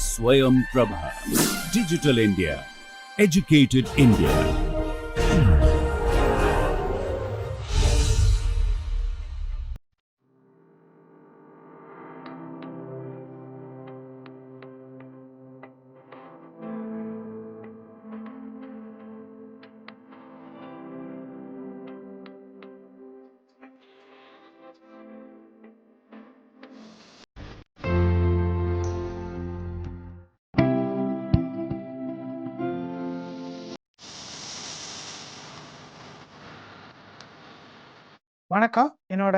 Swayam Prabha. Digital India. Educated India. வணக்கம். என்னோட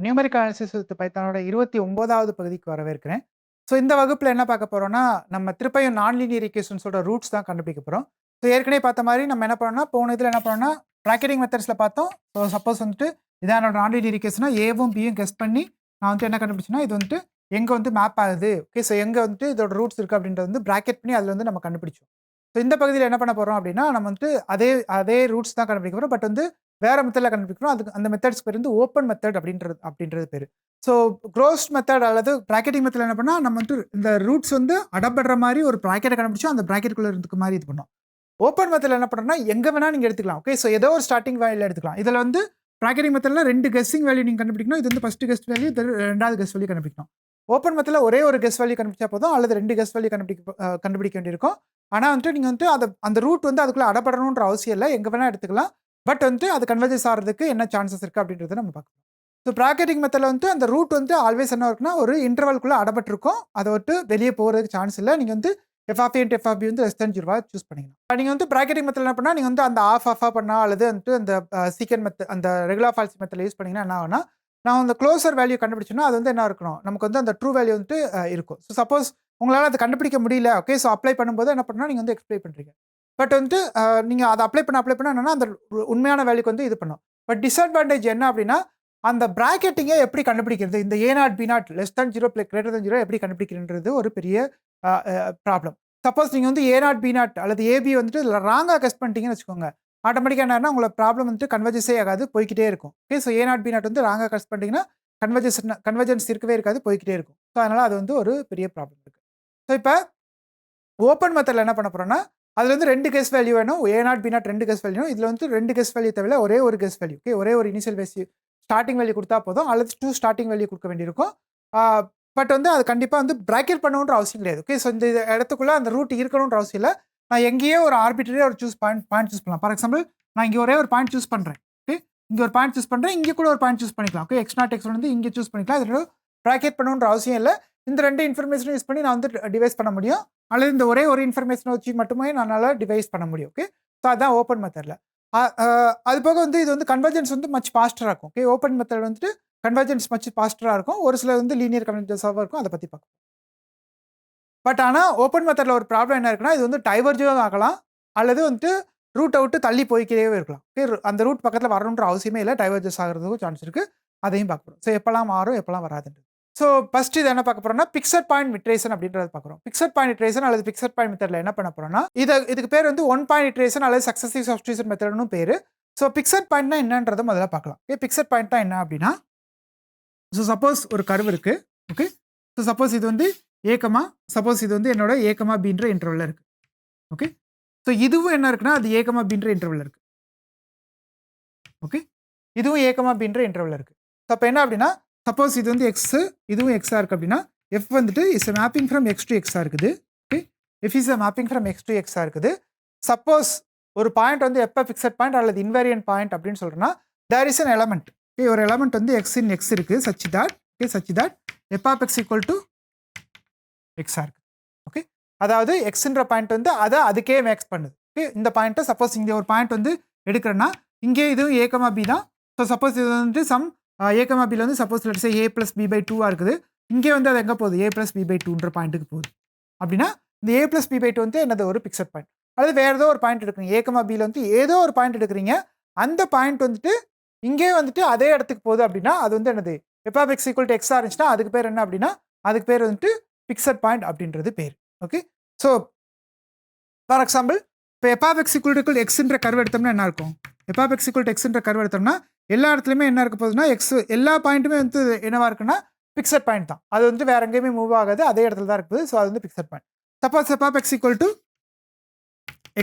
numerical analysis with பைத்தானோட 29வது பகுதிக்கு வரவேற்கிறேன். ஸோ இந்த வகுப்பில் என்ன பார்க்க போகிறோம்னா, நம்ம திருப்பியும் நான்லீனியர் ஈக்குவேஷன்ஸோட ரூட்ஸ் தான் கண்டுபிடிக்க போகிறோம். ஸோ ஏற்கனவே பார்த்த மாதிரி நம்ம என்ன பண்ணோம்னா, போன இதில் என்ன பண்ணோம்னா ப்ராக்கெட்டிங் மெத்தட்ஸில் பார்த்தோம். ஸோ சப்போஸ் வந்துட்டு இதான் என்னோட நான்லீனியர் ஈக்குவேஷனா ஏவும் பியும் கெஸ் பண்ணி நான் வந்து என்ன கண்டுபிடிச்சேன்னா, இது வந்துட்டு எங்கே வந்து மேப் ஆகுது, ஓகே. ஸோ எங்கே வந்துட்டு இதோட ரூட்ஸ் இருக்குது அப்படின்றது வந்து ப்ராக்கெட் பண்ணி அதில் வந்து நம்ம கண்டுபிடிச்சோம். ஸோ இந்த பகுதியில் என்ன பண்ண போகிறோம் அப்படின்னா, நம்ம வந்துட்டு அதே ரூட்ஸ் தான் கண்டுபிடிக்க போகிறோம். பட் வந்து வேற மெத்தடில் கண்டுபிடிக்கணும். அதுக்கு அந்த மெத்தட்ஸ் பேர் வந்து ஓப்பன் மெத்தட் அப்படின்றது பேர். ஸோ க்ளோஸ்ட் மெத்தட் அல்லது ப்ராக்கெட்டிங் மெத்தட் என்ன பண்ணால், நம்ம வந்து இந்த ரூட்ஸ் வந்து அடப்படுற மாதிரி ஒரு ப்ராக்கெட்டை கண்டுபிடிச்சோம், அந்த ப்ராக்கெட்டுக்குள்ளே இருந்துக்கு மாதிரி இது பண்ணோம். ஓப்பன் மெத்தடில் என்ன பண்ணுறோம்னா, எங்கே வேணால் நீங்கள் எடுத்துக்கலாம், ஓகே. ஸோ ஏதோ ஒரு ஸ்டார்டிங் வேல்யூ எடுத்துக்கலாம். இதில் வந்து ப்ராக்கெட்டிங் மெத்தடில் 2 கெஸ்ஸிங் வேல்யூ நீங்கள் கண்டுபிடிக்கணும். இது வந்து ஃபஸ்ட்டு கெஸ்ட் வேல்யூ, இது 2வது கெஸ்ட் வேல்யூ கண்டுபிடிக்கணும். ஓப்பன் மெத்தடில் ஒரே ஒரு கெஸ்ட் வேல்யூ கண்டுபிடிச்சா போதும், அல்லது 2 கெஸ்ட் வேல்யூ கண்டுபிடிக்க வேண்டியிருக்கும். ஆனால் வந்துட்டு நீங்கள் வந்து அந்த ரூட் வந்து அதுக்குள்ளே அடப்படணுன்ற அவசியம் இல்லை, எங்கே வேணால் எடுத்துக்கலாம். பட் வந்து அது கன்வர்ஜஸ் ஆகிறதுக்கு என்ன சான்சஸ் இருக்குது அப்படின்றத நம்ம பார்க்கலாம். ஸோ ப்ராக்கெட்டிங் மெத்தடில் வந்து அந்த ரூட் வந்து ஆல்வேஸ் என்ன இருக்குன்னா, ஒரு இன்டர்வல்குள்ளே அடப்பட்டிருக்கும், அதை விட்டு வெளியே போகிறதுக்கு சான்ஸ் இல்லை. நீங்கள் வந்து எஃப்ஆஃபி அண்ட் எஃப்ஆஃபி வந்து <0 சூஸ் பண்ணிக்கலாம். நீங்கள் வந்து ப்ராக்கெட்டிங் மெத்தட் என்ன பண்ணால், நீங்கள் வந்து அந்த ஆஃபாக பண்ணால் அல்லது வந்துட்டு அந்த சீக்கன் மெத்தட், அந்த ரெகுலர் ஃபால்சி மெத்தடில் யூஸ் பண்ணிங்கன்னா என்ன ஆகுனா, நான் அந்த க்ளோசர் வேல்யூ கண்டுபிடிச்சோன்னா அது வந்து என்ன இருக்கணும், நமக்கு வந்து அந்த ட்ரூ வேல்யூ வந்துட்டு இருக்கும். ஸோ சப்போஸ் உங்களால் அதை கண்டுபிடிக்க முடியல, ஓகே. ஸோ அப்ளை பண்ணும்போது என்ன பண்ணால், நீங்கள் வந்து எக்ஸ்பிளைன் பண்ணுறீங்க. பட் வந்து நீங்கள் அதை அப்ளை பண்ண என்னன்னா, அந்த உண்மையான வேல்யூக்கு வந்து இது பண்ணும். பட் டிஸ்அட்வான்டேஜ் என்ன அப்படின்னா, அந்த ப்ராக்கெட்டிங்கை எப்படி கண்டுபிடிக்கிறது, இந்த A0 B0 <0 > 0 எப்படி கண்டுபிடிக்கிறதுன்றது ஒரு பெரிய ப்ராப்ளம். சப்போஸ் நீங்கள் வந்து A0 B0 அல்லது ஏபி வந்துட்டு ராங்காக கெஸ் பண்ணிட்டீங்கன்னு வச்சுக்கோங்க, ஆட்டோமேட்டிக்காக என்னன்னா உங்களை ப்ராப்ளம் வந்துட்டு கன்வர்ஜஸே ஆகாது, போய்கிட்டே இருக்கும், ஓகே. ஸோ A0 B0 வந்து ராங்காக கெஸ் பண்ணிட்டீங்கன்னா கன்வர்ஜன்ஸ் இருக்கவே இருக்காது, போய்கிட்டே இருக்கும். ஸோ அதனால் அது வந்து ஒரு பெரிய ப்ராப்ளம் இருக்குது. ஸோ இப்போ ஓப்பன் மெத்தடில் என்ன பண்ண போகிறோன்னா, அதில் வந்து 2 கெஸ் வேல்யூ வேணும், A0 B0 2 கெஸ் வேல்யூ வேணும். இதில் வந்து 2 கெஸ் வேல்யூ தேவையில்ல, ஒரே ஒரு கெஸ் வேல்யூ, ஓகே. ஒரே ஒரு இனிஷியல் வேல்யூ ஸ்டார்டிங் வேல்யூ கொடுத்தா போதும், அல்லது 2 ஸ்டார்டிங் வேல்யூ கொடுக்க வேண்டியிருக்கும். பட் வந்து அது கண்டிப்பாக வந்து ப்ராக்கெட் பண்ணணுன்ற அவசியம் கிடையாது, ஓகே. ஸோ இந்த இடத்துக்குள்ளே அந்த ரூட் இருக்கணுன்ற அவசியம் இல்லை. நான் எங்கேயோ ஒரு ஆர்பிட்ரரியாக ஒரு பாயிண்ட் சூஸ் பண்ணலாம். ஃபார் எக்ஸாம்பிள், நான் இங்கே ஒரே ஒரு பாயிண்ட் சூஸ் பண்ணுறேன், ஓகே. இங்கே ஒரு பாயிண்ட் சூஸ் பண்ணுறேன், இங்கே கூட ஒரு பாயிண்ட் சூஸ் பண்ணிக்கலாம், ஓகே. x0 x1 வந்து இங்கே சூஸ் பண்ணிக்கலாம். இது ப்ராக்கெட் பண்ணணுன்ற அவசியம் இல்லை. இந்த 2 இன்ஃபர்மேஷனை யூஸ் பண்ணி நான் வந்து டிவைஸ் பண்ண முடியும், அல்லது இந்த ஒரே ஒரு இன்ஃபர்மேஷனை வச்சு மட்டுமே நான் டிவைஸ் பண்ண முடியும், ஓகே. ஸோ அதுதான் ஓப்பன் மெத்தடில். அது போக வந்து இது வந்து கன்வர்ஜன்ஸ் வந்து மச் ஃபாஸ்டராக இருக்கும், ஓகே. ஓப்பன் மெத்தட் வந்துட்டு கன்வர்ஜன்ஸ் மச் ஃபாஸ்டராக இருக்கும், ஒரு சில வந்து லீனியர் கன்வர்ஜன்ஸாகவும் இருக்கும், அதை பற்றி பார்க்கலாம். பட் ஆனால் ஓப்பன் மெத்தடில் ஒரு ப்ராப்ளம் என்ன இருக்குன்னா, இது வந்து டைவர்ஜும் ஆகலாம், அல்லது வந்துட்டு ரூட்டை விட்டு தள்ளி போய்க்கிட்டே இருக்கலாம், ஓகே. அந்த ரூட் பக்கத்தில் வரணுன்ற அவசியமே இல்லை, டைவர்ஜஸ் ஆகிறதுக்கும் சான்ஸ் இருக்குது, அதையும் பார்க்குறோம். ஸோ எப்போல்லாம் மாறும், எப்போல்லாம் வராதுன்றது. ஸோ ஃபர்ஸ்ட் இது என்ன பார்க்க போகிறோம்னா, பிக்சட் பாயிண்ட் இட்ரேஷன் அப்படின்றத பார்க்குறோம். பிக்சட் பாயிண்ட் இட்ரேஷன் அல்லது பிக்சட் பாயிண்ட் மெத்தடில் என்ன பண்ண போகிறோம்னா, இதுக்கு பேர் வந்து 1 பாயிண்ட் இட்ரேஷன் அல்லது சக்ஸசிவ் சப்ஸ்டிடியூஷன் மெத்தட்னு பேர். ஸோ பிக்சட் பாயிண்ட்னா என்னன்றதை முதல்ல பார்க்கலாம், ஓகே. பிக்சட் பாயிண்ட்னா என்ன அப்படின்னா, ஸோ சப்போஸ் ஒரு கர்வ் இருக்குது, ஓகே. ஸோ சப்போஸ் இது வந்து சப்போஸ் இது வந்து என்னோட A, Bன்ற இன்டர்வலில் இருக்குது, ஓகே. ஸோ இதுவும் என்ன இருக்குன்னா, அது A, Bன்ற இன்டர்வலில் இருக்குது, ஓகே. இதுவும் A, Bன்ற இன்டர்வலில் இருக்குது. ஸோ அப்போ என்ன அப்படின்னா, சப்போஸ் இது வந்து எக்ஸ், இதுவும் எக்ஸாக இருக்குது அப்படின்னா, எஃப் வந்துட்டு is a mapping from x to எக்ஸாக இருக்குது, okay. F is a mapping from x to எக்ஸாக இருக்குது. சப்போஸ் ஒரு பாயிண்ட் வந்து எப்போ ஃபிக்ஸட் பாயிண்ட் அல்லது இன்வேரியன்ட் பாயிண்ட் அப்படின்னு சொல்கிறோன்னா, there is an element, okay. ஒரு எலமெண்ட் வந்து எக்ஸ் இன் எக்ஸ் இருக்குது, such that f of x equal to எக்ஸாக இருக்குது, ஓகே. அதாவது எக்ஸ்ன்ற பாயிண்ட் வந்து அதை அதுக்கே மேக்ஸ் பண்ணுது, ஓகே. இந்த பாயிண்ட்டை சப்போஸ் இங்கே ஒரு பாயிண்ட் வந்து எடுக்கிறேன்னா, இங்கே இதுவும் A, B தான். ஸோ சப்போஸ் இது வந்து சம் A, Bல வந்து suppose let's say A + B/2 இருக்குது, இங்கே வந்து அது எங்கே போகுது, A + B/2ன்ற பாயிண்ட்டுக்கு போகுது. அப்படின்னா இந்த A + B/2 வந்து என்னது, ஒரு பிக்சட் பாயிண்ட். அல்லது வேறு ஏதோ ஒரு பாயிண்ட் எடுக்கிறீங்க, A, Bல வந்து ஏதோ ஒரு பாயிண்ட் எடுக்கிறீங்க, அந்த பாயிண்ட் வந்துட்டு இங்கே வந்துட்டு அதே இடத்துக்கு போகுது அப்படின்னா அது வந்து என்னது, f(x = x) இருந்துச்சுன்னா அதுக்கு பேர் என்ன அப்படின்னா, அதுக்கு பேர் வந்துட்டு பிக்சட் பாயிண்ட் அப்படின்றது பேர், ஓகே. ஸோ ஃபார் எக்ஸாம்பிள், இப்போ f(x = x)ன்ற கர்வ் எடுத்தோம்னா என்ன இருக்கும், f(x = x)ன்ற கர்வ் எடுத்தோம்னா எல்லா இடத்துலையுமே என்ன இருக்க போகுதுன்னா, எக்ஸ் எல்லா பாயிண்ட்டுமே வந்து என்னவா இருக்குன்னா ஃபிக்ஸட் பாயிண்ட் தான். அது வந்து வேற எங்கேயுமே மூவ் ஆகாது, அதே இடத்துல தான் இருக்குது. ஸோ அது வந்து fixed point. Suppose f of x equal to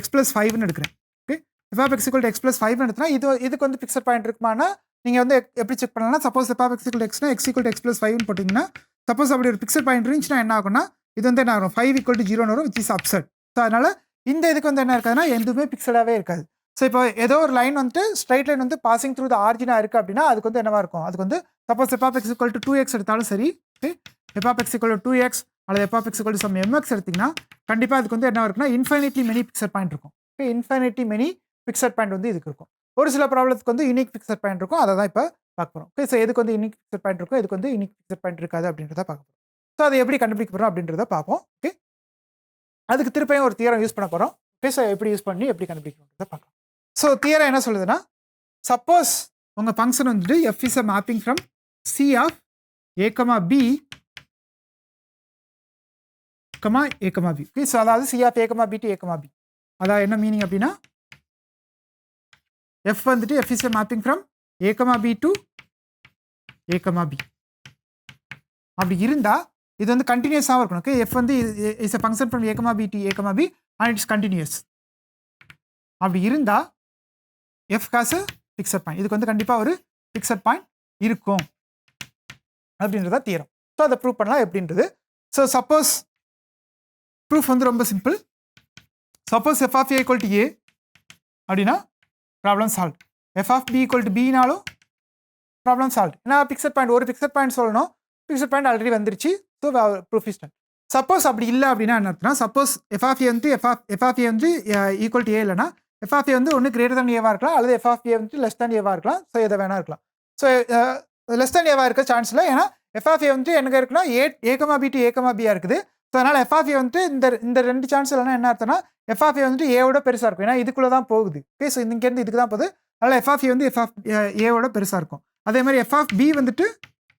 x plus 5ன்னு எடுக்கிறேன். Okay, f of x equal to x plus 5 எடுத்தா இதுக்கு வந்து ஃபிக்ஸட் பாயிண்ட் இருக்குமானா நீங்கள் வந்து எப்படி செக் பண்ணலாம்னா, suppose f of x equal to x னா x equal to x plus 5ன்னு போட்டிங்கன்னா, சப்போஸ் அப்படி ஒரு ஃபிக்ஸட் பாயிண்ட் இருந்துச்சுன்னா என்ன ஆகும்னா, இது வந்து என்ன ஆகும் 5 equal to 0 வரும், which is absurd. ஸோ அதனால இந்த இதுக்கு வந்து என்ன இருக்காதுன்னா எதுவுமே ஃபிக்ஸடாகவே இருக்காது. ஸோ இப்போ ஏதோ ஒரு லைன் வந்து ஸ்ட்ரைட் லைன் வந்து பாசிங் த்ரூ த ஆரிஜினாக இருக்குது அப்படின்னா அதுக்கு வந்து என்னவா இருக்கும், அதுக்கு வந்து suppose f of x equal to 2x எடுத்தாலும் சரி, okay, f of x equal to 2x அல்லது f of x equal to some mx எடுத்திங்கன்னா கண்டிப்பாக அதுக்கு வந்து என்ன இருக்குன்னா இன்ஃபைனிட்லி மெனி ஃபிக்ஸட் பாயிண்ட் இருக்கும். Okay, infinitely many fixed point வந்து இதுக்கு இருக்கும். ஒரு சில ப்ராப்ளத்துக்கு வந்து யூனிக் ஃபிக்ஸட் பாயிண்ட் இருக்கும், அதை தான் இப்போ பார்க்க போகிறோம். ஓகே, ஸோ எதுக்கு வந்து யூனிக் ஃபிக்ஸட் பாயிண்ட் இருக்கும், எதுக்கு வந்து யூனிக் ஃபிக்ஸட் பாயிண்ட் இருக்காது அப்படின்றத பார்க்க போகிறோம். ஸோ அதை எப்படி கண்டுபிடிக்க போகிறோம் அப்படின்றத பார்ப்போம். ஓகே, அதுக்கு திருப்பியும் ஒரு தியரம் யூஸ் பண்ண போகிறோம். ஓகே, ஸோ எப்படி யூஸ் பண்ணி எப்படி கண்டுபிடிக்கணுன்றத பார்க்கலாம். ஸோ தியரம் என்ன சொல்லுதுன்னா, சப்போஸ் உங்கள் ஃபங்க்ஷன் வந்துட்டு f is a mapping from c of a, b, a, b. Okay, so அதாவது c of a, b to a, b. அதாவது என்ன மீனிங் அப்படின்னா, f வந்துட்டு f is a mapping from a, b to a, b. அப்படி இருந்தால் இது வந்து கண்டினியூஸாகவும் இருக்கணும். ஓகே, f வந்து is a function from a, b to a, b and it's continuous. அப்படி இருந்தால் f has a fixed point. இதுக்கு வந்து கண்டிப்பாக ஒரு ஃபிக்ஸட் பாயிண்ட் இருக்கும் அப்படின்றத தியரம். ஸோ அதை ப்ரூவ் பண்ணலாம் எப்படின்றது. ஸோ சப்போஸ் ப்ரூஃப் வந்து ரொம்ப simple. Suppose f of a equal to a அப்படின்னா problem solve. f of b equal to bனாலும் ப்ராப்ளம் சால்வ். ஏன்னா ஃபிக்ஸட் பாயிண்ட், ஒரு ஃபிக்ஸட் பாயிண்ட் சொல்லணும், ஃபிக்ஸட் பாயிண்ட் ஆல்ரெடி வந்துருச்சு. So proof is done. Suppose அப்படி இல்லை அப்படின்னா என்ன அர்த்தம்னா, சப்போஸ் f of a வந்து f of a வந்து ஈக்குவல் டு a இல்லைனா f of a வந்து ஒன்று கிரேட்டர் தன் ஏவாக இருக்கலாம் அல்லது f of a வந்து லெஸ் தன் ஏவாக இருக்கலாம். ஸோ எதை வேணா இருக்கலாம். ஸோ லெஸ் தன் ஏவாக இருக்க சான்ஸ் இல்லை. ஏன்னா f of a வந்து எனக்கு இருக்குன்னா a, b to a, b இருக்குது. ஸோ அதனால் f of a வந்து இந்த ரெண்டு சான்ஸ் இல்லைனா என்ன அர்த்தம்னா f of a வந்துட்டு a-ஓட பெருசாக இருக்கும். ஏன்னா இதுக்குள்ளே தான் போகுது. ஓகே, ஸோ இங்கேருந்து இதுக்கு தான் போகுது. அதனால் f of a வந்து f of a-ஓட பெருசாக இருக்கும். அதே மாதிரி f of b வந்துட்டு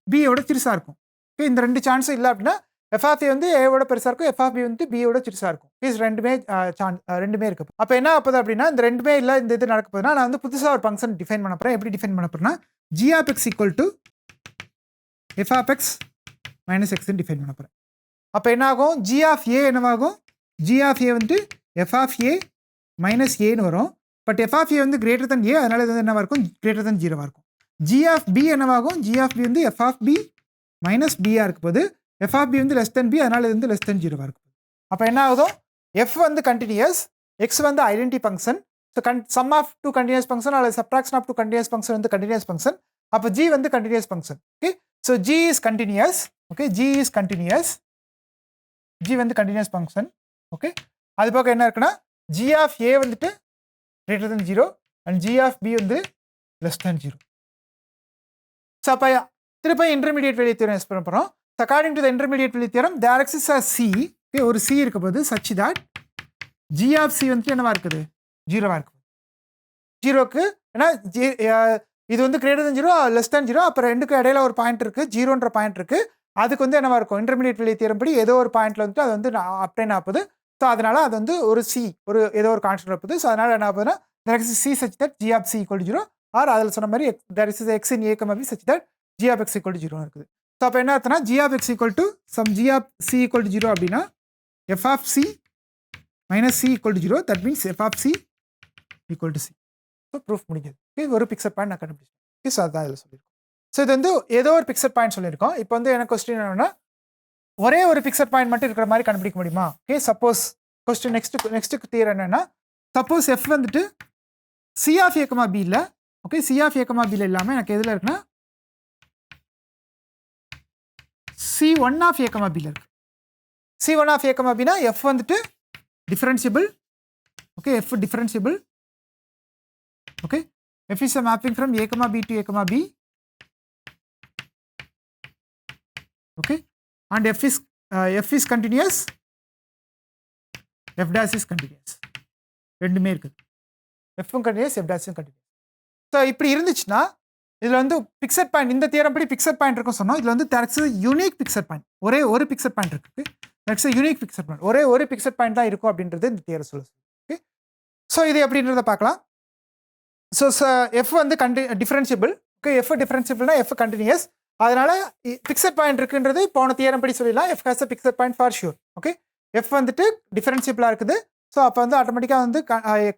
b-ஓட சிறுசாக இருக்கும். ஓகே, இந்த ரெண்டு சான்ஸும் இல்லை அப்படின்னா f of a வந்து a-ஓட பெருசாக இருக்கும், f of b வந்து b-ஓட சிறுசாக இருக்கும். ப்ளீஸ் ரெண்டுமே இருக்குது. அப்போ என்ன ஆகுது அப்படின்னா, இந்த ரெண்டுமே இல்லை, இந்த இது நடக்க போகுதுன்னா நான் வந்து புதுசாக ஒரு ஃபங்க்ஷன் டிஃபைன் பண்ண போகிறேன். எப்படி டிஃபைன் பண்ண போகிறேன்னா, g of x equal to f of x minus x define பண்ண போகிறேன். அப்போ என்ன ஆகும், g of a என்னவாகும், g of a வந்து f of a minus a வரும். பட் f of a வந்து கிரேட்டர் தன் a, அதனால இது வந்து என்னவாக இருக்கும், கிரேட்டர் தன் 0 இருக்கும். g of b என்னவாகும், g of b வந்து f of b minus b இருக்க போது, f of b வந்து லெஸ் தென் b, அதனால இது வந்து லெஸ் தென் 0 இருக்கும். அப்போ என்ன ஆகுதோ, f வந்து கண்டினியூஸ், x வந்து identity function. So sum of two continuous function அல்லது subtraction of two continuous function வந்து கண்டினியூஸ் ஃபங்க்ஷன். அப்போ g வந்து continuous function. Okay, so g is continuous. Okay, g is continuous, g வந்து continuous function. Okay, அது போக என்ன இருக்குன்னா, g of a வந்துட்டு greater than 0 and g of b வந்து லெஸ் தென் 0. ஸோ அப்போ திருப்பி இன்டர்மீடியட் வேல்யூ தியரம் யூஸ் பண்ண போகிறோம். According to the intermediate value theorem, there exists a c. Okay, ஒரு c இருக்க போது such that g of c வந்துட்டு என்னவா இருக்குது, 0வா இருக்குது. 0க்கு ஏன்னா இது வந்து கிரேட்டர் தென் 0 லெஸ் தென் 0, அப்புறம் ரெண்டுக்கு இடையில ஒரு பாயிண்ட் இருக்குது, 0ன்ற பாயிண்ட் இருக்குது. அதுக்கு வந்து என்னவா இருக்கும், இன்டர்மீடியட் வேல்யூ தியரம் படி ஏதோ ஒரு பாயிண்ட்ல வந்துட்டு அது வந்து அப்டைன் ஆகுது. ஸோ அதனால அது வந்து ஒரு c, ஒரு ஏதோ ஒரு கான்ஸ்டன்ட் இருப்பது. ஸோ அதனால என்ன ஆகுதுன்னா, there exists c such that g of c equal to 0, or அதில் சொன்ன மாதிரி there exists x in a, b such that g of x equal to 0 இருக்குது. ஸோ அப்போ என்ன அர்த்தம்னா, g of x equal to some g of c equal to 0 அப்படின்னா f of c minus c equal to 0, that means f of c equal to c. So proof முடிஞ்சது. இது ஒரு fixed point நான் கண்டுபிடிச்சேன். Okay, so அதான் இதில் சொல்லியிருக்கோம். So இது வந்து ஏதோ ஒரு பிக்சட் பாயிண்ட் சொல்லியிருக்கோம். இப்போ வந்து எனக்கு கொஸ்டின் என்னன்னா, ஒரே ஒரு பிக்சட் பாயிண்ட் மட்டும் இருக்கிற மாதிரி கண்டுபிடிக்க முடியுமா? ஓகே, சப்போஸ் கொஸ்டின் நெக்ஸ்ட்டுக்கு தீர் என்னன்னா, சப்போஸ் f வந்துட்டு c of a, b இல்லை. Okay, c of a, b இல்லாமல் எனக்கு எதில் இருக்குன்னா c1 of a, b இருக்கு. c1 of a, bனா f வந்துட்டு differentiable. Okay, f differentiable. Okay, f is a mapping from a, b to a, b. Okay, and f is continuous, f dash is continuous. ரெண்டுமே இருக்குது, f continuous, f dash continuous. So இப்படி இருந்துச்சுன்னா இதில் வந்து fixed point, இந்த theorem படி fixed point இருக்கும் சொன்னோம். இதில் வந்து தேர்ஸ் யூனிக் பிக்சட் பாயிண்ட், ஒரே ஒரு பிக்சட் பாயிண்ட் இருக்கு. தேர்ஸ் யூனிக் பிக்சட் பாயிண்ட், ஒரே ஒரு பிக்சட் பாயிண்ட் தான் இருக்கும் அப்படின்றது இந்த தியரம் சொல்லுது. ஓகே, ஸோ இது எப்படின்றத பார்க்கலாம். ஸோ f வந்து டிஃபரன்ஷியபிள். ஓகே, f டிஃபரன்ஷியபிள்னா f கண்டினியூஸ். அதனால ஃபிக்ஸட் பாயிண்ட் இருக்குன்றது போன தியரம் படி சொல்லிடலாம். F has a fixed point for sure. Okay, F வந்துட்டு டிஃபரன்ஷியபிளாக இருக்குது. ஸோ அப்போ வந்து ஆட்டோமேட்டிக்காக வந்து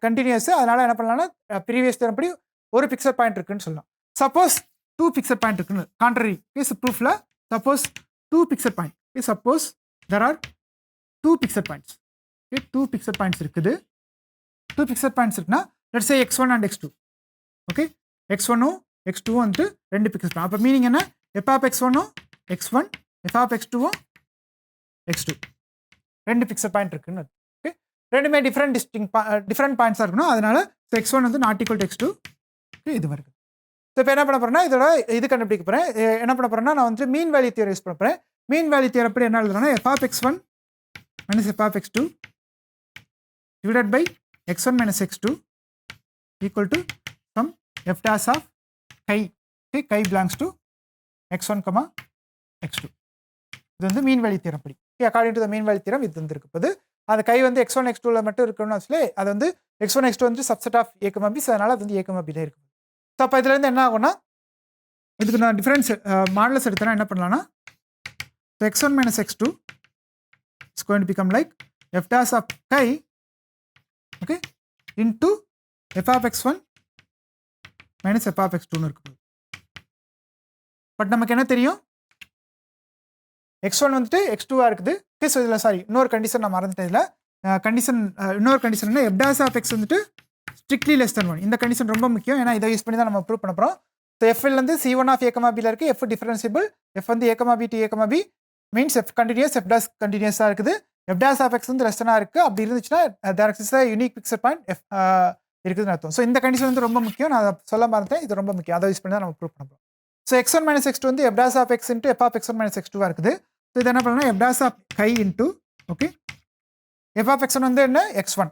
கண்டினியூஸ். அதனால என்ன பண்ணலாம்னா ப்ரீவியஸ் தியரம் படி ஒரு ஃபிக்ஸட் பாயிண்ட் இருக்குன்னு சொல்லலாம். சப்போஸ் 2 ஃபிக்ஸட் பாயிண்ட் இருக்குன்னு கான்ட்ரரி கேஸ் ப்ரூஃபில் suppose 2 fixed point, suppose there are 2 fixed points. Okay, 2 fixed points இருக்குது. 2 ஃபிக்ஸட் பாயிண்ட்ஸ் இருக்குன்னா let's say x1 and x2. Okay, x1ம் x2ம் வந்துட்டு 2 ஃபிக்ஸட் பாயிண்ட். அப்போ மீனிங் என்ன? f of x1ம் x1, f of x2ம் x2 2 ஃபிக்ஸட் பாயிண்ட் இருக்குன்னு. ஓகே, ரெண்டுமே டிஃப்ரெண்ட் பாயிண்ட்ஸாக இருக்கணும். அதனால x1 வந்து not equal to x2. Okay, இது வருது. ஸோ இப்போ என்ன பண்ண போகிறேன்னா இதோட இது கண்டுபிடிக்க போகிறேன். என்ன பண்ண போகிறேன்னா நான் வந்து மீன் வேல்யூ தியரம் யூஸ் பண்ண போகிறேன். மீன் வேல்யூ தியரம் எப்படி என்ன எழுதுறேன்னா f of x1 minus f of x2 divided by x1 minus x2 equal to some f dash of chi. Okay, chi belongs to x1, x2. இது வந்து மீன் வேல்யூ தியரம் படி. According to the mean value theorem இது வந்து இருக்குது. அந்த கை வந்து x1 x2ல மட்டும் இருக்கணும்னு சொல்லி அது வந்து x1 x2 வந்து சப்செட் ஆஃப் a, b. அதனால அது வந்து a, b ல இருக்கு. ஸோ அப்போ இதுலேருந்து என்ன ஆகும்னா இதுக்கு நான் டிஃபரன்ஸ் மாடலஸ் எடுத்தேன்னா என்ன பண்ணலாம்னா x1 minus x2 is going to become like f dash of chi, okay, into f of x1 minus f of x2 ன்னு இருக்கு. பட் நமக்கு என்ன தெரியும், x1 வந்துட்டு x2 இருக்குது. ஓகே, ஸோ இதில் சாரி இன்னொரு கண்டிஷன் நான் மறந்துட்டேன். இதில் கண்டிஷன் இன்னொரு கண்டிஷன் என்ன, f dash of x வந்துட்டு ஸ்ட்ரிக்ட்லி லெஸ் தென் 1. இந்த கண்டிஷன் ரொம்ப முக்கியம். ஏன்னா இதை யூஸ் பண்ணி தான் நம்ம ப்ரூவ் பண்ண போகிறோம். ஸோ எஃப்லேருந்து C1 of a, bல இருக்குது. F differentiable. எஃப் வந்து a, b to a, b means F continuous, F dash கண்டினியூஸாக இருக்குது. எஃப் dash of x வந்து லெஸ்டனாக இருக்குது. அப்படி இருந்துச்சுன்னா there is a unique fixed point F இருக்குதுன்னு அர்த்தம். ஸோ இந்த கண்டிஷன் வந்து ரொம்ப முக்கியம். நான் அதை சொல்ல மறந்துட்டேன். இது ரொம்ப முக்கியம். அதை யூஸ் பண்ணி தான் நம்ம ப்ரூவ் பண்ண போகிறோம். ஸோ x1 minus x2 வந்து f dash of x into f of x1 minus x2 இருக்குது. ஸோ இது என்ன பண்ணலாம், f dash of chi into, okay, f of x1 வந்து என்ன x1,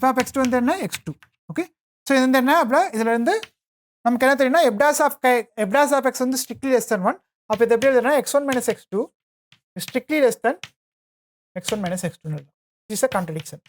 f of x2 வந்து என்ன x2. ஓகே, ஸோ இது வந்து என்ன அப்படின்னா இதில் இருந்து நமக்கு என்ன தெரியும்னா f dash of x வந்து ஸ்ட்ரிக்ட்லி லெஸ் தென் 1. அப்போ இது எப்படி எழுதுனா x1 minus x2 strictly less than x1 minus x2. Is a contradiction.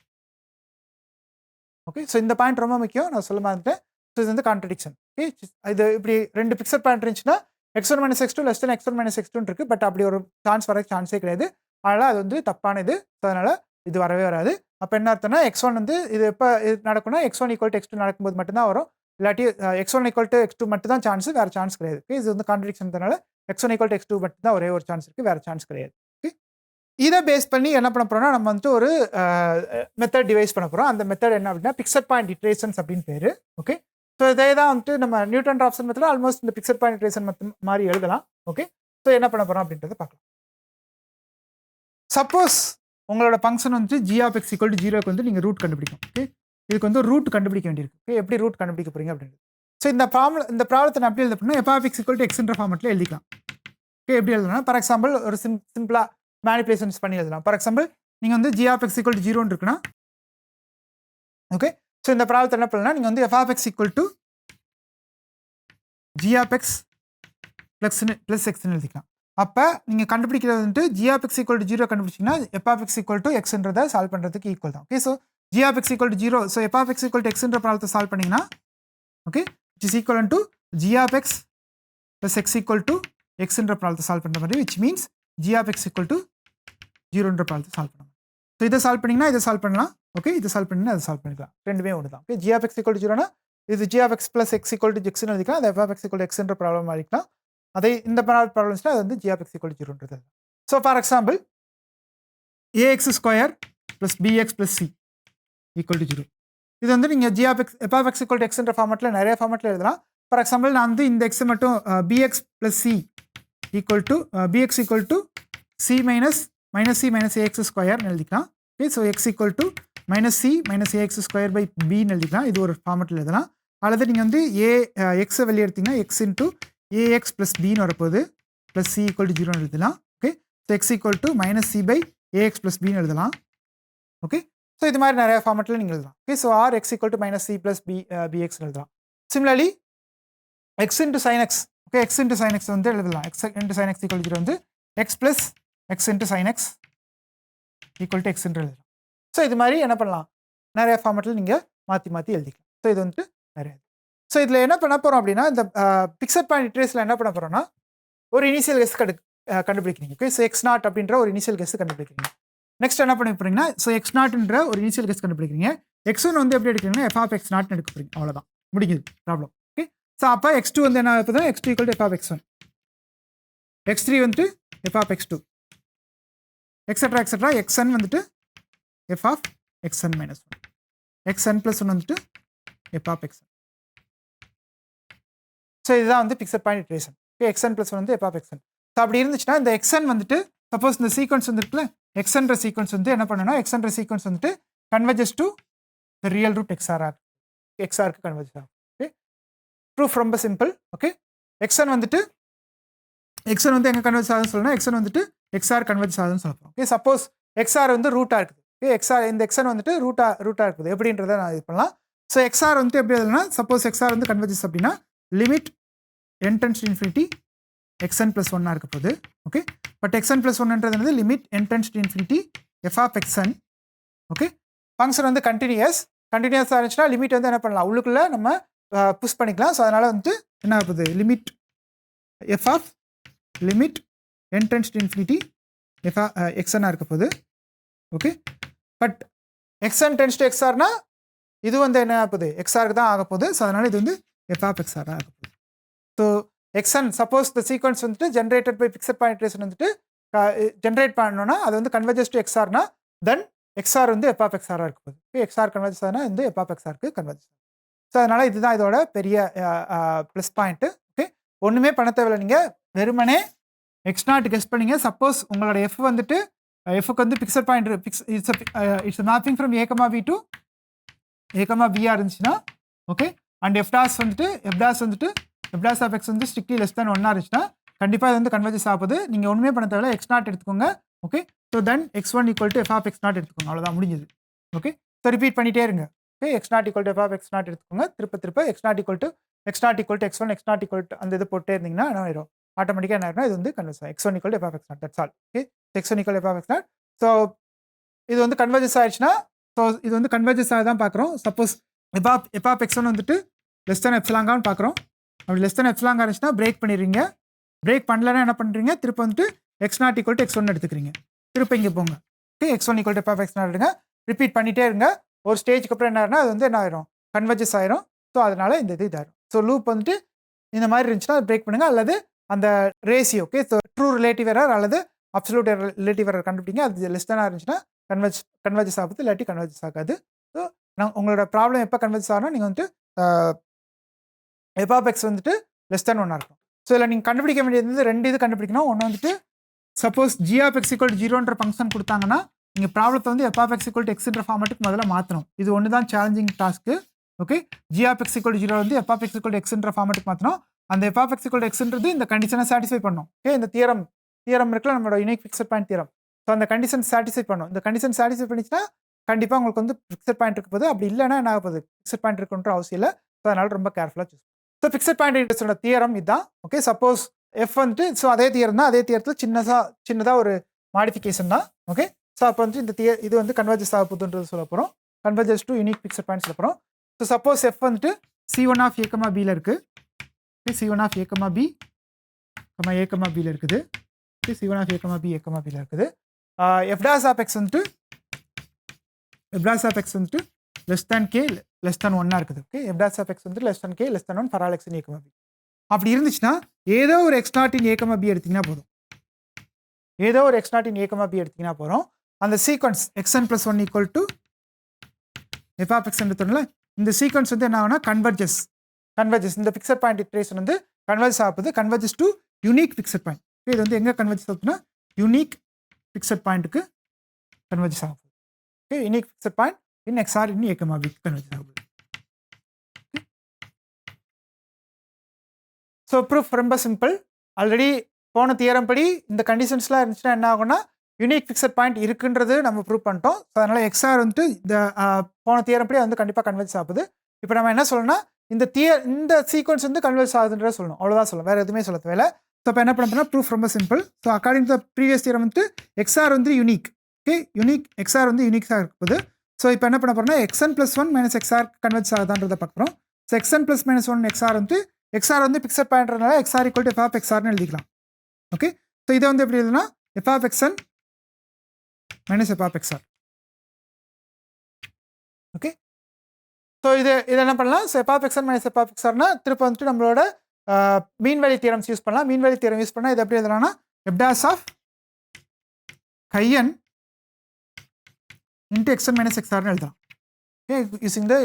Okay, so இந்த பாயிண்ட் ரொம்ப முக்கியம். நான் சொல்ல மறந்துட்டேன். ஸோ இது வந்து கான்ட்ரடிக்ஷன். ஓகே, இது இப்படி 2 ஃபிக்ஸட் பாயிண்ட் இருந்துச்சுன்னா x1 minus x2 less than x1 minus x2 இருக்கு. பட் அப்படி ஒரு சான்ஸ் வர சான்ஸே கிடையாது. அதனால் அது வந்து தப்பான இது. ஸோ அதனால் இது வரவே வராது. அப்போ என்ன அர்த்தம்னா x1 வந்து இது எப்போ நடக்கும்னா x1 ஈக்குவல் டு x2 நடக்கும்போது மட்டும்தான் வரும். இல்லாட்டி x1 ஈக்குவல் டு x2 மட்டும் தான் சான்ஸ், வேறு சான்ஸ் கிடையாது. ஓகே, இது வந்து கான்ட்ரடிக்ஷன்றனால x1 ஈக்குவல் டு x2 மட்டும் தான் ஒரே ஒரு சான்ஸ் இருக்குது, வேறு சான்ஸ் கிடையாது. ஓகே, இதை பேஸ் பண்ணி என்ன பண்ண போகிறோம்னா நம்ம வந்துட்டு ஒரு மெத்தட் டிவைஸ் பண்ண போகிறோம். அந்த மெத்தட் என்ன அப்படின்னா பிக்சட் பாயிண்ட் இட்ரேஷன்ஸ் அப்படின்னு பேர். ஓகே, ஸோ இதே தான் வந்துட்டு நம்ம நியூட்டன் ராப்சன் மெத்தடில் ஆல்மோஸ்ட் இந்த பிக்சட் பாயிண்ட் இட்ரேஷன் மாதிரி எழுதலாம். ஓகே, ஸோ என்ன பண்ண போகிறோம் அப்படின்றத பார்க்கலாம். சப்போஸ் உங்களோட ஃபங்க்ஷன் வந்து g of x equal to 0க்கு வந்து நீங்கள் ரூட் கண்டுபிடிக்கும். ஓகே, இதுக்கு வந்து ரூட் கண்டுபிடிக்க வேண்டியிருக்கு. ஓகே, எப்படி ரூட் கண்டுபிடிக்க போறீங்க அப்படின்றது. ஸோ இந்த ப்ராப்ளத்தை நான் எப்படி எழுத போனால் f of x equal to xன்ற ஃபார்மெட்டில் எழுதிக்கலாம். ஓகே, எப்படி எழுதலாம், ஃபார் எக்ஸாம்பிள் ஒரு சிம்பிளாக மேனிபுலேஷன்ஸ் பண்ணி எழுதலாம். ஃபார் எக்ஸாம்பிள் நீங்கள் வந்து g of x equal to 0 இருக்குன்னா, ஓகே, ஸோ இந்த ப்ராப்ளத்தை என்ன பண்ணலாம், நீங்கள் வந்து f of x equal to g of x plus x எழுதிக்கலாம். அப்போ நீங்கள் கண்டுபிடிக்கிறது வந்துட்டு g of x equal to 0 கண்டுபிடிச்சிங்கன்னா f of x equal to xன்றதை சால்வ் பண்ணுறதுக்கு ஈக்குவல் தான். Okay, so g of x equal to 0, so f of x equal to xன்ற ப்ராப்ளத்தை சால்வ் பண்ணிங்கன்னா, okay, it is equal to g of x plus x equal to xன்ற ப்ராப்ளத்தை சால்வ் பண்ணுற மாதிரி, which means g of x equal to 0ன்ற ப்ராப்ளத்தை சால்வ் பண்ணலாம். ஸோ இதை சால்வ் பண்ணிங்கன்னா இதை சால்வ் பண்ணலாம். ஓகே, இதை சால்வ் பண்ணிங்கன்னா அதை சால்வ் பண்ணிக்கலாம். ரெண்டுமே ஒன்று தான். Okay, g of x equal to 0னா இது g of x plus x equal to x எழுதிக்கலாம். அது f of x equal to xன்ற ப்ராப்ளம் அழிக்கலாம். அதே இந்த ப்ராப்ளம்ஸ்ல அது வந்து g of x equal to 0ன்றது. So for example ax square plus bx plus c equal to 0. இது வந்து நீங்கள் g of x f of x equal to xன்ற ஃபார்மெட்டில் நிறைய ஃபார்மெட்டில் எழுதலாம். ஃபார் எக்ஸாம்பிள் நான் வந்து இந்த x மட்டும் bx plus c equal to bx equal to c minus c minus ax ஸ்கொயர்னு எழுதிக்கலாம். Okay, so x equal to minus c minus ax square by பின்னு எழுதிக்கலாம். இது ஒரு ஃபார்மெட்டில் எழுதலாம். அல்லது நீங்கள் வந்து எக்ஸை வெளியே எடுத்தீங்கன்னா x இன்ட்டு ax ப்ளஸ் பின்னு வரப்போகுது ப்ளஸ் c ஈக்குவல் டு 0ன்னு எழுதலாம். Okay, so x equal to minus c by ax plus பின்னு எழுதலாம். ஓகே, ஸோ இது மாதிரி நிறைய ஃபார்மெட்டில் நீங்கள் எழுதலாம். Okay, so or x equal to minus c plus bx எழுதலாம். Similarly x into sine x, okay, x into sine x வந்து எழுதலாம். X into sine x equal to 0 வந்து x plus x into sine x equal to x என்று எழுதலாம். So இது மாதிரி என்ன பண்ணலாம், நிறைய ஃபார்மெட்டில் நீங்கள் மாற்றி எழுதிக்கலாம். ஸோ இது வந்துட்டு நிறைய ஸோ இதில் என்ன பண்ண போகிறோம் அப்படின்னா இந்த பிக்சட் பாயிண்ட் இட்ரேஷனில் என்ன பண்ண போகிறோம்னா ஒரு இனிஷியல் கெஸ் கண்டுபிடிக்கிறீங்க. ஓகே, ஸோ எக்ஸ் நாட் அப்படின்ற ஒரு இனிஷியல் கெஸ் கண்டுபிடிக்கிறீங்க. நெக்ஸ்ட் என்ன பண்ண போறீங்கன்னா ஸோ எக்ஸ் நாட்ன்ற ஒரு இனிஷியல் கெஸ் கண்டுபிடிக்கிறீங்க. எக்ஸ் ஒன் வந்து எப்படி எடுக்கிறீங்கன்னா எஃப் ஆஃப் எக்ஸ் நாட்னு எடுக்க போறீங்க. அவ்வளோதான், முடிஞ்சது ப்ராப்ளம். ஓகே, ஸோ அப்போ எக்ஸ் டூ வந்து என்ன ஆகுது, x two equal to F of x one, x three வந்துட்டு f of x two, extra extra x n வந்துட்டு f of x n minus one, x n plus one வந்துட்டு எஃப் ஆஃப் எக்ஸ்என். ஸோ இதுதான் வந்து fixed point iteration. Okay, x n plus one வந்து f of x n. So அப்படி இருந்துச்சுன்னா இந்த xn வந்துட்டு suppose இந்த சீக்வன்ஸ் வந்துருக்குல்ல, எக்ஸ்என்ற சீக்வன்ஸ் வந்து என்ன பண்ணணும், எக்ஸ்என்ற சீக்வன்ஸ் வந்துட்டு converges to the real root x r, எக்ஸ்ஆருக்கு கன்வர்ஜஸ் ஆகும். ஓகே, ப்ரூஃப் ரொம்ப சிம்பிள். ஓகே, எக்ஸ்என் வந்துட்டு எக்ஸ்என் வந்து எங்கே கன்வர்ஜ் ஆகுதுன்னு சொல்லணும், எக்ஸ்என் வந்துட்டு எக்ஸ்ஆர் கன்வர்ஜ் ஆகுதுன்னு சொல்லணும். ஓகே, சப்போஸ் எக்ஸ்ஆர் வந்து ரூட்டாக இருக்குது. ஓகே, எக்ஸ்ஆர் இந்த எக்ஸ்என் வந்துட்டு ரூட்டாக இருக்குது எப்படின்றத நான் இது பண்ணலாம். ஸோ எக்ஸ்ஆர் வந்துட்டு எப்படி எழுதுனா, சப்போஸ் எக்ஸ்ஆர் வந்து கன்வர்ஜஸ் அப்படின்னா limit n tends to infinity xn plus 1 இருக்க போகுது. ஓகே, பட் xn plus 1ன்றது வந்து limit n tends to infinity f of xn. Okay, function வந்து கண்டினியூஸாக இருந்துச்சுன்னா லிமிட் வந்து என்ன பண்ணலாம், உள்ளுக்குள்ளே நம்ம புஷ் பண்ணிக்கலாம். ஸோ அதனால் வந்து என்ன ஆகுது, limit f of limit n tends to infinity f of xn இருக்க போகுது. Okay, but xn tends to xrனா இது வந்து என்ன ஆகுது, xrக்கு தான் ஆக போகுது. ஸோ அதனால் இது வந்து f of xr ஆக போகுது. So x n suppose the sequence வந்துட்டு generated by fixed point iteration வந்துட்டு ஜென்ரேட் பண்ணணும்னா அது வந்து கன்வர்ஜஸ் டு எக்ஸ்ஆர்னா தென் எக்ஸ்ஆர் வந்து எஃப் ஆஃப் எக்ஸ்ஆராக இருக்கும். ஓகே, எக்ஸ்ஆர் கன்வர்ஜஸ் ஆனா வந்து எஃப் ஆஃப் எக்ஸ்ஆருக்கு கன்வர்ஜஸ். ஸோ அதனால் இதுதான் இதோட பெரிய ப்ளஸ் பாயிண்ட்டு. ஓகே, ஒன்றுமே பண்ண தேவையில்லை, நீங்கள் வெறுமனே எக்ஸ் நாட் கெஸ் பண்ணிங்க. சப்போஸ் உங்களோட எஃப் வந்துட்டு எஃப்க்கு வந்து fixed point it's mapping from a comma b to a comma b r இருந்துச்சுன்னா ஓகே, அண்ட் எஃப் டாஸ் வந்துட்டு f dash of x வந்து ஸ்ட்ரிக்ட்லி லெஸ் தேன் 1 இருந்துச்சுன்னா கண்டிப்பாக இது வந்து கன்வர்ஜஸ் ஆகுது. நீங்கள் ஒன்றுமே பண்ண தேவையில்ல, எக்ஸ் நாட் எடுத்துக்கோங்க. Okay, so then x one equal to F of x naught எடுத்துக்கோங்க, அவ்வளோதான், முடிஞ்சது. ஓகே, ஸோ ரிப்பீட் பண்ணிட்டே இருங்க. Okay, x naught equal to F of x naught எடுத்துக்கோங்க, திருப்ப x naught equal to x one, x naught equal to அந்த இது போட்டே இருந்தீங்கன்னா என்ன ஆயிடும், ஆட்டோமேட்டிக்காக என்ன ஆயிரும்னா இது வந்து கன்வர்ஸ் ஆகும். X one equal to F of x naught, that's all. Okay, x one equal F of x not. So இது வந்து கன்வர்ஜஸ் ஆயிடுச்சுன்னா ஸோ இது வந்து கன்வர்ஜஸ் ஆக தான் பார்க்குறோம். Suppose F of x one வந்துட்டு லெஸ் தேன் எப்சிலாங்கான்னு பார்க்குறோம். அப்படி லெஸ் தேன் எப்சிலாங்கா இருந்துச்சுன்னா பிரேக் பண்ணிடுறீங்க. பிரேக் பண்ணலன்னா என்ன பண்ணுறீங்க, திருப்ப வந்துட்டு x naught equal to x one எடுத்துக்கிறீங்க, திருப்ப இங்கே போங்க. Okay, x one equal to F of x naught எடுங்க, ரிப்பீட் பண்ணிட்டே இருங்க. ஒரு ஸ்டேஜ்க்கு அப்புறம் என்ன ஆயிரும்னா அது வந்து என்ன ஆயிரும், கன்வர்ஜஸ் ஆயிரும். ஸோ அதனால இந்த இது இதாயிரும். ஸோ லூப் வந்துட்டு இந்த மாதிரி இருந்துச்சுன்னா பிரேக் பண்ணுங்க, அல்லது அந்த ratio okay, so true relative error அல்லது அப்சல்யூட் ரிலேட்டிவ் எரர் கண்டுபிடிங்க. அது லெஸ் தேனாக இருந்துச்சுன்னா கன்வர்ஜஸ் ஆகுது, இல்லாட்டி கன்வர்ஜஸ் ஆகாது. ஸோ உங்களோட ப்ராப்ளம் எப்போ கன்வர்ஜஸ் ஆகணும், நீங்கள் வந்துட்டு எஃப் ஆஃப் எக்ஸ் வந்துட்டு லெஸ் தேன் 1 இருக்கும். ஸோ இதில் நீங்கள் கண்டுபிடிக்க வேண்டியது ரெண்டு இது கண்டுபிடிக்கணும். ஒன்று வந்துட்டு suppose g of x equal to 0ன்ற ஃபங்க்ஷன் கொடுத்தாங்கன்னா நீங்கள் ப்ராப்ளத்தை வந்து f of x equal to எக்ஸ்ன்ற ஃபார்மேட்டுக்கு முதல்ல மாற்றணும். இது ஒன்று தான் challenging task. Okay, g of x equal to 0 வந்து f of x equal to எக்ஸ்ன்ற ஃபார்மேட்டுக்கு மாற்றணும். அந்த f of x equal to எக்ஸ்ன்றது இந்த கண்டிஷனை சாட்டிஸ்ஃபை பண்ணும். ஓகே, இந்த தியரம் இருக்குல்ல நம்மளோட unique fixed point theorem. So அந்த கண்டிஷன் சாட்டிஸ்ஃபை பண்ணும். இந்த கண்டிஷன் சாட்டிஸ்ஃபை பண்ணிச்சுன்னா கண்டிப்பாக உங்களுக்கு வந்து ஃபிக்ஸட் பாயிண்ட் இருக்க போது. அப்படி இல்லைன்னா என்ன ஆக போகுது, ஃபிக்ஸட் பாயிண்ட் இருக்குன்ற அவசியம் இல்லை. ஸோ அதனால ரொம்ப கேர்ஃபுல்லாக சூஸ். ஸோ ஃபிக்ஸட் பாயிண்ட் இன்ட்ரெஸ்டோட தியரம் இதுதான். ஓகே, சப்போஸ் எஃப் வந்துட்டு ஸோ அதே தியரம் தான், அதே தியரத்தில் சின்னதாக ஒரு மாடிஃபிகேஷன் தான். ஓகே, ஸோ அப்போ வந்து இந்த இது வந்து கன்வர்ஜஸ் ஆக போகுதுன்றது சொல்ல போகிறோம். Converges to unique fixed point சொல்ல போகிறோம். ஸோ சப்போஸ் எஃப் வந்துட்டு C1 ஆஃப் A, Bல இருக்குது. C1 of A, B, A, Bல இருக்குது. C1 ஆஃப் A, B, Bல இருக்குது. எஃப் டாஷ் ஆஃப் எக்ஸ் வந்துட்டு less than k less than 1 இருக்குது. Okay, f dash of x வந்துட்டு less than k less than 1 for all x in A, B. அப்படி இருந்துச்சுன்னா ஏதோ ஒரு x nought in A, B எடுத்திங்கன்னா போதும். ஏதோ ஒரு x nought in A, B எடுத்திங்கன்னா போகிறோம். அந்த sequence xn + 1 equal to F of x எடுத்தோம்ல, இந்த சீக்வன்ஸ் வந்து என்ன ஆகுனா கன்வர்ஜஸ் இந்த ஃபிக்ஸட் பாயிண்ட் இட்ரேஷன் வந்து கன்வர்ஜஸ் ஆகுது. Converges to unique fixed point. இது வந்து எங்கே கன்வர்ஜஸ் ஆகுதுன்னா யூனிக் ஃபிக்ஸட் பாயிண்ட்டுக்கு கன்வர்ஜஸ் ஆகுது. Okay, unique fixed point in XR in A, B converges ஆகுது. ஸோ ப்ரூஃப் ரொம்ப சிம்பிள். ஆல்ரெடி போன தியரம் படி இந்த கண்டிஷன்ஸ்லாம் இருந்துச்சுன்னா என்ன ஆகும்னா யூனிக் ஃபிக்ஸட் பாயிண்ட் இருக்குன்றது நம்ம ப்ரூவ் பண்ணிட்டோம். ஸோ அதனால் XR வந்துட்டு இந்த போன தியரம் படி வந்து கண்டிப்பாக கன்வர்ஜஸ் ஆகுது. இப்போ நம்ம என்ன சொல்லணும்னா இந்த சீக்வன்ஸ் வந்து கன்வர்ஜஸ் ஆகுதுன்றத சொல்லணும், அவ்வளோதான் சொல்லணும், வேறு எதுவுமே சொல்ல தேவையில்லை. ஸோ இப்போ என்ன பண்ண ப்ரூஃப் ரொம்ப simple. So according to the previous theorem வந்துட்டு XR வந்து யூனிக். ஓகே, XR வந்து யூனிக்காக இருக்குது. ஸோ இப்போ என்ன பண்ண போகிறோம்னா xn + 1 - XR கன்வர்ஜஸ் ஆகுதான்றதை பார்க்குறோம். So x n plus minus one x r வந்து எக்ஸ்ஆர் வந்து பிக்சட் பாயிண்ட்றதுனால x r equal to F of எக்ஸ்ஆர்னு எழுதிக்கலாம். ஓகே, ஸோ இதை வந்து எப்படி எழுதுனா f of x n minus f of x r. Okay, so இது என்ன பண்ணலாம், so f of x n minus f of எக்ஸ்ஆர்னா திருப்ப வந்துட்டு நம்மளோட மீன் வேல்யூ தியரம்ஸ் யூஸ் பண்ணலாம். மீன் வேல்யூ தியரம் யூஸ் பண்ணால் இது எப்படி எழுதலாம்னா f dash of chi n into x n minus எக்ஸ்ஆர்னு எழுதலாம். Okay, using the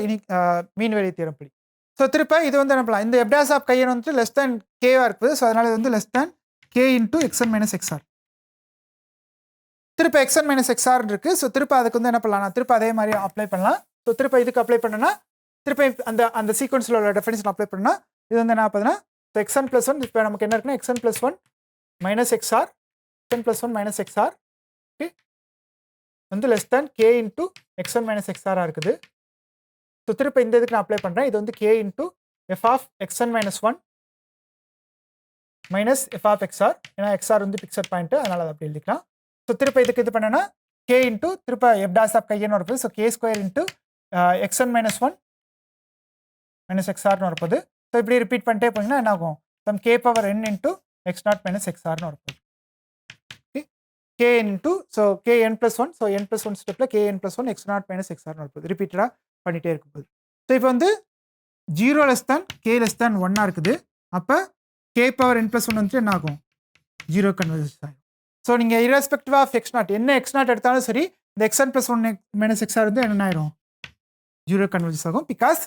mean value theorem படி. ஸோ திருப்ப இது வந்து என்ன பண்ணலாம், இந்த எஃப் டேஷ் ஆஃப் கைஎன் வந்துட்டு லெஸ் தேன் கேவாக இருக்குது. ஸோ அதனால் இது வந்து less than K into x n minus x r. திருப்ப எக்ஸ்என் மைனஸ் எக்ஸ்ஆர் இருக்குது. ஸோ திருப்ப அதுக்கு வந்து என்ன பண்ணலாம், திருப்ப அதே மாதிரி அப்ளை பண்ணலாம். ஸோ திருப்ப இதுக்கு அப்ளை பண்ணனா திருப்ப அந்த சீக்வன்ஸில் உள்ள டெஃபினிஷன் அப்ளை பண்ணால் இது வந்து என்ன ஆகுதுன்னா, ஸோ எக்ஸ்என் ப்ளஸ் ஒன் இப்போ நமக்கு என்ன இருக்குன்னா x n plus one minus x r, x n plus one minus x r okay வந்து less than K into x n minus எக்ஸ்ஆராக இருக்குது. ஸோ திருப்ப இந்த இதுக்கு நான் அப்ளை பண்ணுறேன். இது வந்து k into f of x n minus one minus f of x r, ஏன்னா எக்ஸ்ஆர் வந்து பிக்சட் பாயிண்ட்டு, அதனால் அதை அப்படி எழுதிக்கலாம். ஸோ திருப்ப இதுக்கு இது பண்ணேன்னா கே இன்ட்டு திருப்ப எஃப் டாஸ் ஆஃப் கைன்னு வரப்போது. So k square into x n minus one minus எக்ஸ்ஆர்னு வரப்போது. ஸோ இப்படி ரிப்பீட் பண்ணிட்டே போனீங்கன்னா என்ன ஆகும், some k power n into x not minus எக்ஸ்ஆர்னு வரப்போது. Okay, k into so k n plus one, so n plus one ஸ்டெப்பில் k n plus one x not minus எக்ஸ்ஆர்னு வரப்போது. ரிப்பீட்டடாக பண்ணிகிட்டே இருக்கும் போது. ஸோ இப்போ வந்து 0 less than k less than ஒன்னாக இருக்குது. அப்போ k power n plus one வந்துட்டு என்ன ஆகும், 0 கன்வர்ஜ் ஆகும். ஸோ நீங்கள் இரஸ்பெக்டிவ் ஆஃப் எக்ஸ் நாட் என்ன எக்ஸ் நாட் எடுத்தாலும் சரி, இந்த x n plus one minus x r வந்து என்ன ஆயிரும், 0 கன்வர்ஜ் ஆகும். Because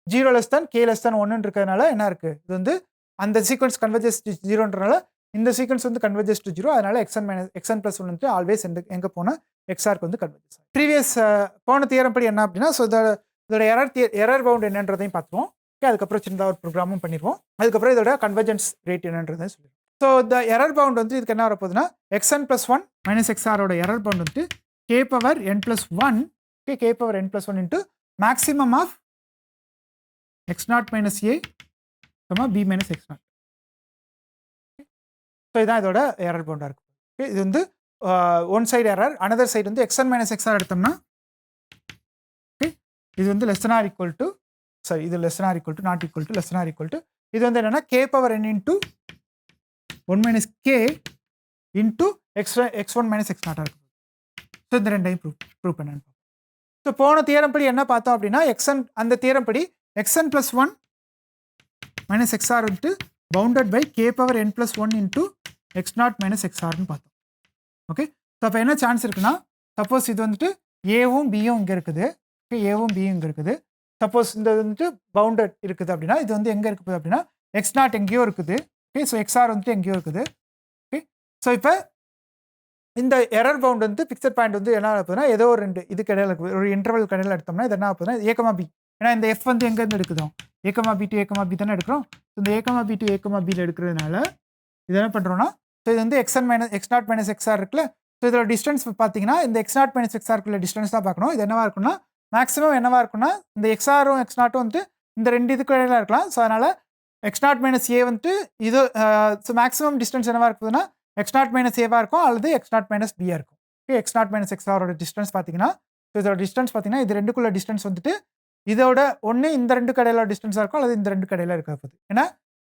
0 less than k less தேன் ஒன்னு இருக்கிறதுனால என்ன இருக்குது, இது வந்து அந்த சீக்வன்ஸ் கன்வர்ஜஸ் டு 0ன்றனால இந்த சீக்வன்ஸ் வந்து கன்வர்ஜஸ் டு 0. அதனால எக்ஸ்என் ப்ளஸ் ஒன் வந்து ஆல்வேஸ் எங்கே போனால் எக்ஸ்ஆருக்கு வந்து கன்வர்ஜஸ் ஆகும். ப்ரீவியஸ் போன தியரம் படி என்ன அப்படின்னா, ஸோ இதோட எரர் பவுண்ட் என்னன்றதையும் பார்த்துருவோம். ஓகே, அதுக்கப்புறம் சின்னதாக ஒரு ப்ரோக்ராமும் பண்ணிடுவோம். அதுக்கப்புறம் இதோட கன்வர்ஜென்ஸ் ரேட் என்னன்றதையும் சொல்லிடுவோம். ஸோ இந்த எரர் பவுண்ட் வந்து இதுக்கு என்ன வரப்போகுதுன்னா எக்ஸ்என் ப்ளஸ் ஒன் மைனஸ் எக்ஸ்ஆரோட எரர் பவுண்ட் வந்துட்டு k power n plus one, okay k power n plus one into maximum of x not minus a b minus x not. So இதுதான் இதோட error பவுண்டாக இருக்கும். ஓகே, இது வந்து one side error, another side வந்து x n minus x r எடுத்தோம்னா okay இது வந்து less than R equal to sorry இது less than R equal to not equal to less than R equal to இது வந்து என்னன்னா k power n into 1 minus k into x1 minus x நாட்டாக இருக்கும். So இந்த ரெண்டையும் ப்ரூவ் பண்ணு. So போன தியரம் படி என்ன பார்த்தோம் அப்படின்னா எக்ஸ்என் அந்த தியரம் படி x n plus one minus x r வந்துட்டு bounded by k power n plus one into x not minus எக்ஸ்ஆர்னு பார்த்தோம். ஓகே, ஸோ அப்போ என்ன சான்ஸ் இருக்குன்னா, சப்போஸ் இது வந்துட்டு ஏவும் பியும் இங்கே இருக்குது, ஓகே ஏவும் பியும் இங்கே இருக்குது. சப்போஸ் இந்த வந்துட்டு பவுண்டட் இருக்குது அப்படின்னா இது வந்து எங்கே இருக்குது அப்படின்னா எக்ஸ் நாட் எங்கேயோ இருக்குது. ஓகே, ஸோ எக்ஸ்ஆர் வந்துட்டு எங்கேயோ இருக்குது. ஓகே, ஸோ இப்போ இந்த எரர் பவுண்ட் வந்து பிக்சர் பாயிண்ட் வந்து என்ன ஆகுதுன்னா ஏதோ ஒரு ரெண்டு இதுக்கு இடையில இருக்குது, ஒரு இன்டர்வல் கடையில் எடுத்தோம்னா இது என்ன ஆகுதுன்னா ஏகமா பி, ஏன்னா இந்த எஃப் வந்து எங்கேருந்து எடுக்குதோ ஏகமா பி டு ஏகமா பி தானே எடுக்கிறோம். இந்த ஏகமா பி டு ஏகமா பியில் எடுக்கிறதுனால இது என்ன பண்ணுறோம்னா, ஸோ இது வந்து x n minus x not minus x r இருக்குல்ல, ஸோ இதோட டிஸ்டன்ஸ் பார்த்தீங்கன்னா இந்த எக்ஸ் நாட் மைனஸ் எக்ஸ்ஆருக்குள்ள டிஸ்டன்ஸ் தான் பார்க்கணும். இது என்னவா இருக்குன்னா மேக்ஸிமம் என்னவா இருக்குன்னா இந்த எக்ஸ்ஆரும் எக்ஸ் நாட்டும் வந்து இந்த ரெண்டு இதுக்கு இடையில இருக்கலாம். ஸோ அதனால் எக்ஸ் நாட் மைனஸ் ஏ வந்துட்டு இது ஸோ மேக்ஸிமம் டிஸ்டன்ஸ் என்னவா இருக்குதுன்னா எக்ஸ் நாட் மைனஸ் ஏவா இருக்கும் அல்லது எக்ஸ் நாட் மைனஸ் பியாக இருக்கும். ஓகே, எக்ஸ் நாட் மைனஸ் எக்ஸ்ஆரோட டிஸ்டன்ஸ் பார்த்தீங்கன்னா ஸோ இதோட டிஸ்டன்ஸ் பார்த்தீங்கன்னா இது ரெண்டுக்குள்ள டிஸ்டன்ஸ் வந்துட்டு இதோட ஒன்று இந்த ரெண்டு கடையில் டிஸ்டன்ஸாக இருக்கும் அல்லது இந்த ரெண்டு கடையில் இருக்க போகுது. ஏன்னா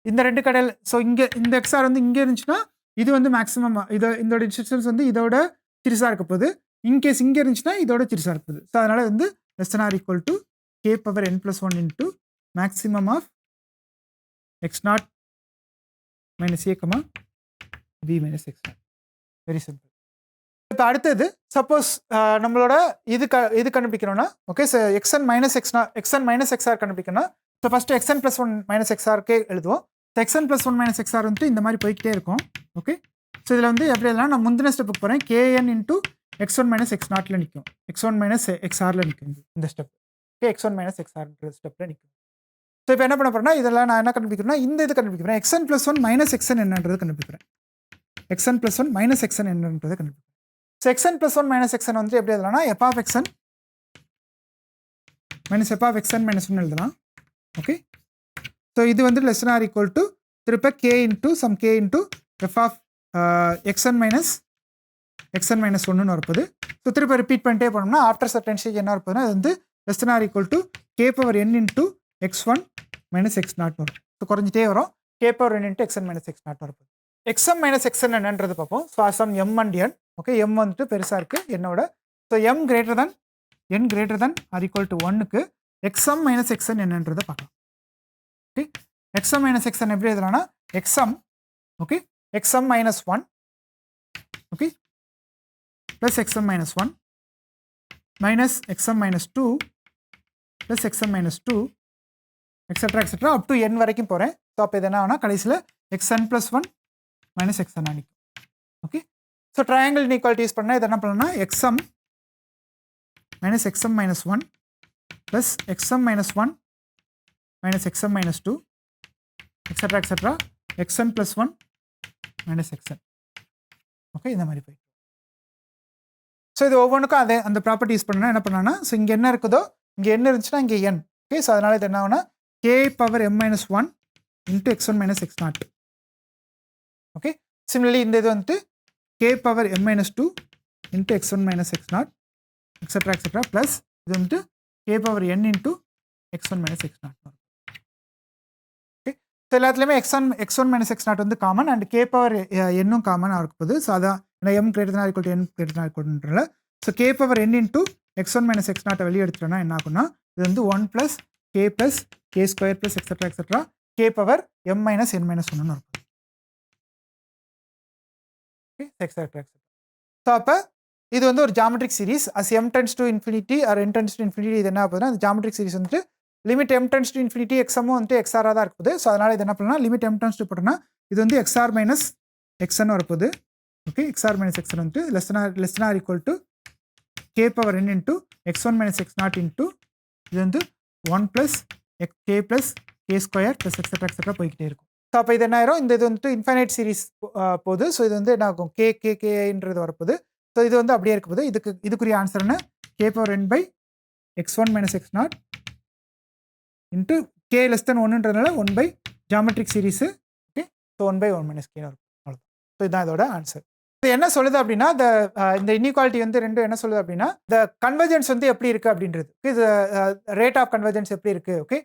இந்த ரெண்டு கடையில் ஸோ இங்கே இந்த எக்ஸ்ஆர் வந்து இங்கே இருந்துச்சுன்னா இது வந்து மேக்ஸிமம் இதோட டிஸ்டன்ஸ் வந்து இதோட சிறுசாக இருக்க போகுது. இன்கேஸ் இங்கே இருந்துச்சுன்னா இதோட சிறுசாக இருக்க போகுது. ஸோ அதனால் வந்து less than R equal to K power n plus one into maximum of x not minus a comma b minus x nought. Very simple. இப்போ அடுத்தது சப்போஸ் நம்மளோட இது கண்டுபிடிக்கணும்னா okay so x n minus x r கண்டுபிடிக்கணும்னா so first x n plus one minus எக்ஸ்ஆருக்கே எழுதுவோம். So x n plus one minus x r வந்துட்டு இந்த மாதிரி போய்கிட்டே இருக்கும். ஓகே, ஸோ இதில் வந்து எப்படி எல்லாம் நான் முந்தின ஸ்டெப்புக்கு போகிறேன். K n into x one minus x நாட்டில் நிற்கும், எக்ஸ் ஒன் மைனஸ் எக்ஸ்ஆரில் நிற்கும் இந்த step. Okay, x one minus எக்ஸ்ஆர்ன்ற ஸ்டெப்பில் நிற்கும். ஸோ இப்போ என்ன பண்ண போகிறேன்னா இதெல்லாம் நான் என்ன கண்டுபிடிக்கிறேன்னா இந்த இது கண்டுபிடிக்கிறேன் x n plus one minus x n என்னன்றது கண்டுபிடிக்கிறேன். X n plus one minus x n என்னன்றது கண்டுபிடிக்கிறேன். So x n plus one minus x n வந்து எப்படி எழுதலாம்னா f of x n minus f of x n minus ஒன்று எழுதலாம். ஓகே, ஸோ இது வந்து less than R equal to திருப்ப k into some k into f of x n minus ஒன்றுன்னு வரப்போது. ஸோ திருப்ப ரிப்பீட் பண்ணிட்டே போனோம்னா ஆஃப்டர் சர்டன் ஸ்டேஜ் என்ன இருப்பதுன்னா அது வந்து less than R equal to K power n into x one minus x naught வரும். ஸோ குறைஞ்சிட்டே வரும். K power n into x n minus x naught வரும். எக்ஸ்எம் மைனஸ் எக்ஸ்என் என்னன்றது பார்ப்போம். So some m and n. Okay, m வந்துட்டு பெருசாக இருக்குது என்னோட. So m greater than n greater than R equal to 1க்கு எக்ஸ்எம் மைனஸ் எக்ஸ்என் என்னன்றதை பார்க்கலாம். ஓகே, எக்ஸ்எம் மைனஸ் எக்ஸ்என் எப்படி எழுதலாம்னா XM, okay, x m minus 1, okay, plus x m minus 1 minus x m minus 2 plus x m minus 2 extra up to n வரைக்கும் போகிறேன். So அப்போ இது என்ன ஆகுனா கடைசியில் எக்ஸ்என் ப்ளஸ் 1 மைனஸ் எக்ஸ்என் அடிக்கும். Okay, so triangle inequality use பண்ணால் இது என்ன பண்ணலாம்னா x m minus x m minus 1 plus x m minus 1 minus x m minus 2 extra x n plus 1 minus x n. Okay, இந்த மாதிரி போய். ஸோ இது ஒவ்வொன்றுக்கும் அதே அந்த ப்ராப்பர்ட்டி யூஸ் பண்ணால் என்ன பண்ணலாம்னா, ஸோ இங்கே என்ன இருக்குதோ இங்கே என்ன இருந்துச்சுன்னா இங்கே என். ஓகே, ஸோ அதனால் இது என்ன ஆகுனா k power m minus 1 into x one minus x nought. Okay, similarly இந்த இது வந்துட்டு k power m minus 2 into x one minus x nought extra plus இது வந்துட்டு k power n into x one minus x nought. Okay, so எல்லாத்துலேயுமே x one minus x nought வந்து common and k power என்னும் காமனாக இருக்கும்போது, ஸோ அதான் m greater than equal to n greater than ஈக்குவல்ன்றல. So k power n into x one minus எக்ஸ் நாட்டை வெளியே எடுத்துட்டோம்னா என்ன ஆகும்னா இது வந்து 1 plus k square plus extra k power m minus n minus 1ன்னு இருக்கும். Okay, extra. ஸோ அப்போ இது வந்து ஒரு geometric series. As m tends to infinity or n tends to infinity இது என்ன ஆகுதுன்னா அந்த ஜாமெட்ரிக் சீரிஸ் வந்துட்டு limit m tends to infinity எக்ஸமும் வந்துட்டு எக்ஸ்ஆராக தான் இருக்குது. ஸோ அதனால் இது என்ன பண்ணலாம் லிமிட் எம் டென்ஸ் டு போட்டோம்னா இது வந்து எக்ஸ்ஆர் மைனஸ் எக்ஸ்என் வரப்போகுது. ஓகே, எக்ஸ்ஆர் மைனஸ் எக்ஸ்என் வந்துட்டு less or equal to K power n into x one minus x nought into இது வந்து 1 plus K plus k square plus extra போய்கிட்டே இருக்கும். So அப்போ இது என்ன ஆயிரும், இந்த இது வந்துட்டு இன்ஃபைனைட் சீரிஸ் போகுது. ஸோ இது வந்து என்ன ஆகும் கேன்றது வரப்போகுது. ஸோ இது வந்து அப்படியே இருக்க போகுது. இதுக்குரிய ஆன்சர் என்ன k power n by x one minus x nought into k less than 1ன்றதுனால 1 by geometric series. Okay, so 1 by 1 minus k இருக்கும். அவ்வளோதான். ஸோ இதுதான் இதோட ஆன்சர். இது என்ன சொல்லுது அப்படின்னா இந்த இன்இக்வாலிட்டி வந்து ரெண்டும் என்ன சொல்லுது அப்படின்னா இந்த கன்வர்ஜென்ஸ் வந்து எப்படி இருக்குது அப்படின்றது. இது ரேட் ஆஃப் கன்வர்ஜென்ஸ் எப்படி இருக்குது. ஓகே,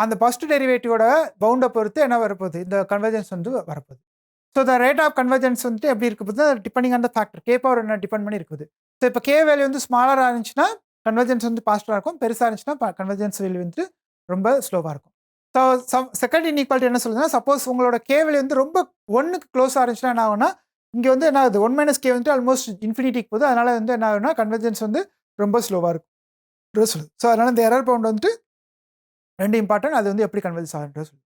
அந்த ஃபர்ஸ்ட் டெரிவேட்டிவோட பவுண்டை பொறுத்து என்ன வரப்போகுது இந்த கன்வர்ஜென்ஸ் வந்து வரப்போகுது. So the rate of convergence வந்துட்டு எப்படி இருக்குது depending on the factor K power என்ன டிபெண்ட் பண்ணி இருக்குது. ஸோ இப்போ கே வேல்யூ வந்து ஸ்மாலராக இருந்துச்சுன்னா கன்வர்ஜென்ஸ் வந்து பாஸ்டராக இருக்கும், பெருசாக இருந்துச்சுன்னா கன்வர்ஜென்ஸ் வேல்யூ வந்து ரொம்ப ஸ்லோவாக இருக்கும். ஸோ செகண்ட் இன்இக்வாலிட்டி என்ன சொல்லுதுன்னா சப்போஸ் உங்களோட கே வேல்யூ வந்து ரொம்ப 1க்கு க்ளோஸாக இருந்துச்சுன்னா என்ன ஆகும்னா இங்கே வந்து என்ன ஆகுது 1 மைனஸ் கே வந்து ஆல்மோஸ்ட் இன்ஃபினிட்டிக்கு போகுது. அதனால் வந்து என்ன ஆகுதுன்னா கன்வர்ஜென்ஸ் வந்து ரொம்ப ஸ்லோவாக இருக்கும் சொல்லுது. ஸோ அதனால் இந்த எரர் பவுண்ட் வந்துட்டு ரெண்டு இம்பார்ட்டன்ட். அது வந்து எப்படி கன்வர்ஜென்ஸ் ஆகுன்றது சொல்லுது.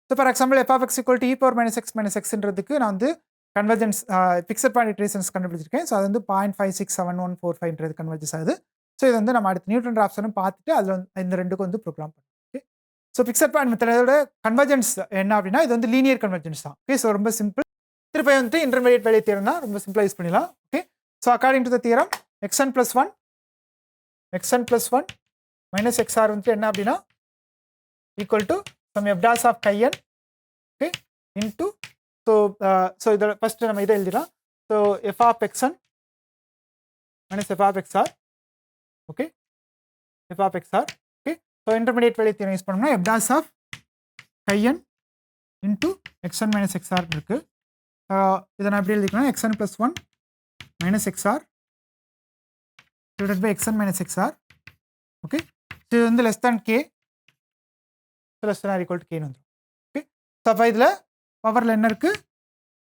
So for example f of x equal to e power minus எக்ஸ்ன்றதுக்கு நான் வந்து கன்வர்ஜென்ஸ் ஃபிக்ஸட் பாயிண்ட் இட்ரேஷன்ஸ் கண்டுபிடிச்சிருக்கேன். ஸோ அது வந்து 0.567145 கன்வர்ஜென்ஸ் ஆகுது. ஸோ இது வந்து நம்ம அடுத்த நியூட்டன் ஆப்ஷனும் பார்த்துட்டு அதில் வந்து இந்த ரெண்டுக்கும் வந்து ப்ரோக்ராம் பண்ணுவோம். ஓகே, ஸோ ஃபிக்ஸட் பாயிண்ட் மெத்தடோட கன்வர்ஜென்ஸ் என்ன அப்படின்னா இது வந்து லீனியர் கன்வர்ஜென்ஸ் தான். ஓகே, ஸோ ரொம்ப சிம்பிள். திருப்பி வந்துட்டு இன்டர்மீடியட் வேல்யூ தியரம் தான், ரொம்ப சிம்பிளாக யூஸ் பண்ணிடலாம். Okay, so according to the theorem xn + 1 minus x r வந்துட்டு என்ன அப்படின்னா equal to some f dash of chi n. Okay, into so இதோட ஃபர்ஸ்ட் நம்ம இதை எழுதிடலாம். So f of x n minus f of x r. Okay, f of x r. Okay, so intermediate value theorem use பண்ணோம்னா f dash of chi n into x n minus x r இருக்குது. இதை நான் எப்படி எழுதிக்கலாம் xn + 1 minus XOR divided by xn minus x r. Okay, இது வந்து less than k less than r equal to கேன்னு வந்துடும். ஓகே, ஸோ அப்போ இதில் பவரில் என்ன இருக்குது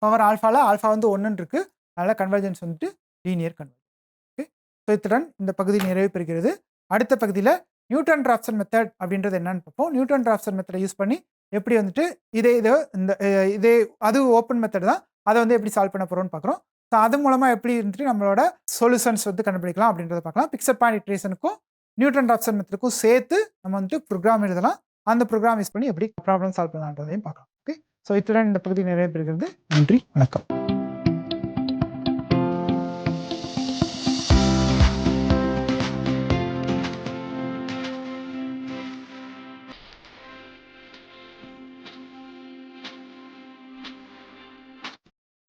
பவர் ஆல்ஃபாவில் ஆல்ஃபா வந்து 1 இருக்குது. அதனால் கன்வர்ஜென்ஸ் வந்துட்டு லீனியர் கன்வர்ஜென்ஸ். ஓகே, ஸோ இத்துடன் இந்த பகுதி நிறைவு பெறுகிறது. அடுத்த பகுதியில் நியூட்டன் ராப்சன் மெத்தட் அப்படின்றது என்னன்னு பார்ப்போம். நியூட்டன் ராப்சன் மெத்தடை யூஸ் பண்ணி எப்படி வந்துட்டு இதே அது ஓப்பன் மெத்தட் தான், அதை வந்து எப்படி சால்வ் பண்ண போகிறோம்னு பார்க்குறோம். ஸோ அது மூலமாக எப்படி வந்துட்டு நம்மளோட சொல்யூஷன்ஸ் வந்து கண்டுபிடிக்கலாம் அப்படின்றத பார்க்கலாம். பிக்சட் பாயிண்ட் இட்ரேஷனுக்கும் நியூட்டன் ராப்சன் மெத்தடுக்கும் சேர்த்து நம்ம வந்துட்டு ப்ரோக்ராம் எழுதலாம். அந்த ப்ரோக்ராம் யூஸ் பண்ணி எப்படி ப்ராப்ளம் சால்வ் பண்ணலான்றதையும் பார்க்கலாம். ஓகே, ஸோ இத்துடன் இந்த பகுதி நிறைவு பெறுகிறது. நன்றி, வணக்கம்.